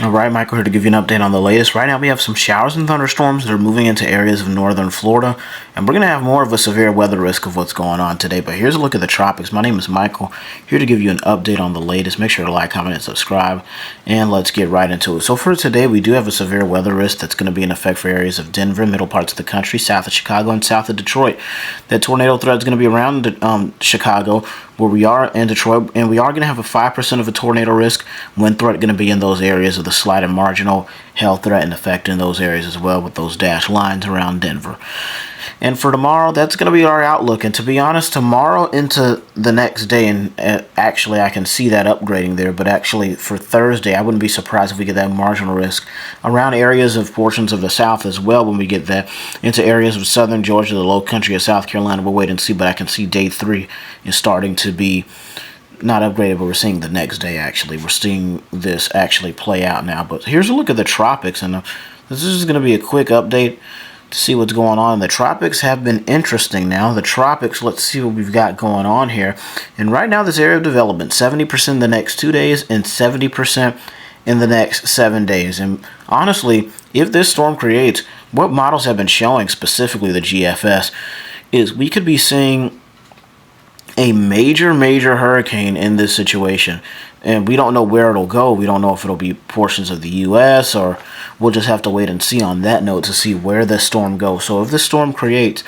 Alright, Michael here to give you an update on the latest. Right now we have some showers and thunderstorms that are moving into areas of northern Florida, and we're going to have more of a severe weather risk of what's going on today. But here's a look at the tropics. My name is Michael, here to give you an update on the latest. Make sure to like, comment, and subscribe, and let's get right into it. So for today, we do have a severe weather risk that's going to be in effect for areas of Denver, middle parts of the country, south of Chicago, and south of Detroit. That tornado threat is going to be around Chicago, where we are, in Detroit, and we are going to have a 5% of a tornado risk. Wind threat going to be in those areas of the slight and marginal, hail threat in effect in those areas as well, with those dashed lines around Denver. And for tomorrow, that's going to be our outlook. And to be honest, tomorrow into the next day, and actually I can see that upgrading there, but actually for Thursday, I wouldn't be surprised if we get that marginal risk around areas of portions of the South as well. When we get that into areas of southern Georgia, the low country of South Carolina, we'll wait and see. But I can see day 3 is starting to be not upgraded, but we're seeing the next day actually. We're seeing this actually play out now. But here's a look at the tropics, and this is going to be a quick update to see what's going on. The tropics have been interesting now. The tropics, let's see what we've got going on here. And right now, this area of development, 70% in the next 2 days and 70% in the next 7 days. And honestly, if this storm creates, what models have been showing, specifically the GFS, is we could be seeing a major hurricane in this situation, and we don't know where it'll go. We don't know if it'll be portions of the U.S. or we'll just have to wait and see on that note to see where the storm goes. So if this storm creates,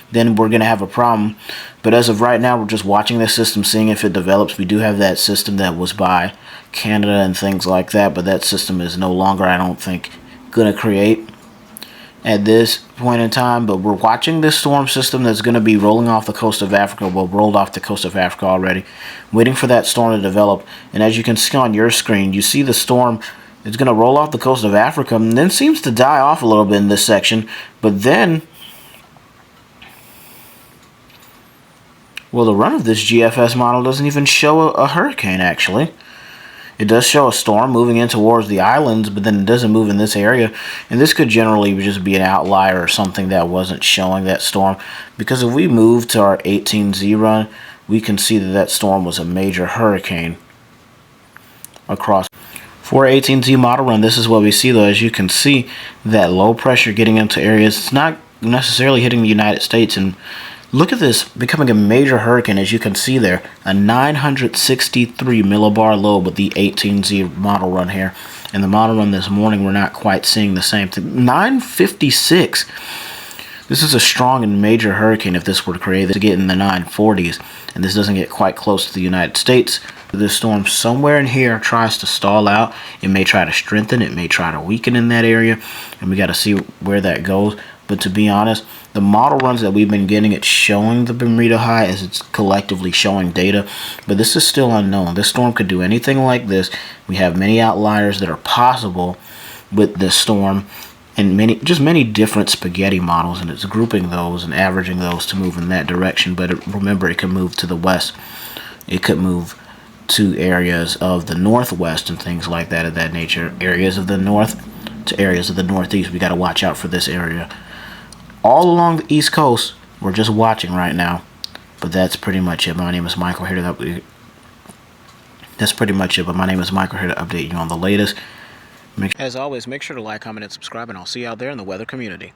then we're going to have a problem. But as of right now, we're just watching this system, seeing if it develops. We do have that system that was by Canada and things like that, but that system is no longer, I don't think, going to create at this point in time. But we're watching this storm system that's going to be rolling off the coast of Africa. Well, rolled off the coast of Africa already, waiting for that storm to develop. And as you can see on your screen, you see the storm is going to roll off the coast of Africa and then seems to die off a little bit in this section. But then, well, the run of this GFS model doesn't even show a hurricane actually. It does show a storm moving in towards the islands, but then it doesn't move in this area. And this could generally just be an outlier or something that wasn't showing that storm. Because if we move to our 18Z run, we can see that that storm was a major hurricane across. For 18Z model run, this is what we see though. As you can see, that low pressure getting into areas, it's not necessarily hitting the United States. And look at this becoming a major hurricane. As you can see there, a 963 millibar low with the 18Z model run here. And the model run this morning, we're not quite seeing the same thing. 956. This is a strong and major hurricane if this were to create this to get in the 940s. And this doesn't get quite close to the United States. This storm somewhere in here tries to stall out. It may try to strengthen. It may try to weaken in that area. And we got to see where that goes. But to be honest, the model runs that we've been getting, it's showing the Bermuda High as it's collectively showing data. But this is still unknown. This storm could do anything like this. We have many outliers that are possible with this storm, and many different spaghetti models, and it's grouping those and averaging those to move in that direction. But remember, it can move to the west. It could move to areas of the northwest and things like that of that nature. Areas of the north to areas of the northeast. We got to watch out for this area. All along the East Coast, we're just watching right now. But that's pretty much it. My name is Michael here to update. That's pretty much it. But my name is Michael here to update you on the latest. As always, make sure to like, comment, and subscribe, and I'll see you out there in the weather community.